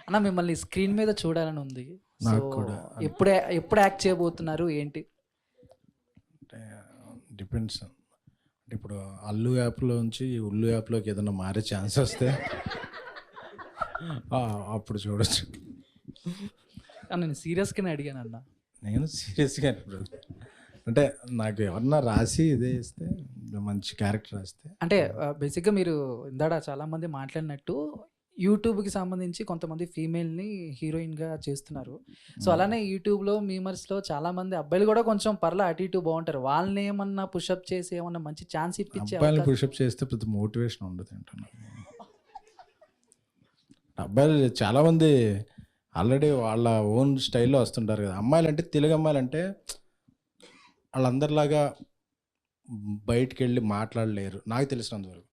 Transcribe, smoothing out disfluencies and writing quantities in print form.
అన్న మిమ్మల్ని స్క్రీన్ మీద చూడాలని ఉంది. సో నాకు కూడా ఎప్పుడు యాక్ట్ చేయబోతున్నారు ఏంటి? అంటే డిపెండ్స్. అంటే ఇప్పుడు అల్లు యాప్‌లోంచి ఉల్లు యాప్‌లోకి ఏదైనా మారే ఛాన్స్ వస్తే అప్పుడు చూడొచ్చు. నేను సీరియస్‌గానే అడిగానన్న. నేను సీరియస్‌గా ఇప్పుడు అంటే నాకు ఎవరన్నా రాసి ఇదే ఇస్తే మంచి క్యారెక్టర్ రాస్తే అంటే బేసిక్‌గా మీరు ఇందాడ చాలామంది మాట్లాడినట్టు యూట్యూబ్‌కి సంబంధించి కొంతమంది ఫీమేల్‌ని హీరోయిన్‌గా చేస్తున్నారు. సో, అలానే యూట్యూబ్‌లో మీమర్స్‌లో చాలామంది అబ్బాయిలు కూడా కొంచెం పర్లా అటు ఇటు బావుంటారు. వాళ్ళని ఏమన్నా పుషప్ చేసి ఏమన్నా మంచి ఛాన్స్ ఇప్పించే అబ్బాయిలని అవకాశం పుషప్ చేస్తే పెద్ద మోటివేషన్ ఉండదు అంటున్నాను. అబ్బాయిలు చాలామంది ఆల్రెడీ వాళ్ళ ఓన్ స్టైల్‌లో వస్తుంటారు కదా! అమ్మాయిలంటే తెలుగు అమ్మాయిలంటే వాళ్ళందరిలాగా బయటికెళ్ళి మాట్లాడలేరు నాకు తెలిసినంత వరకు.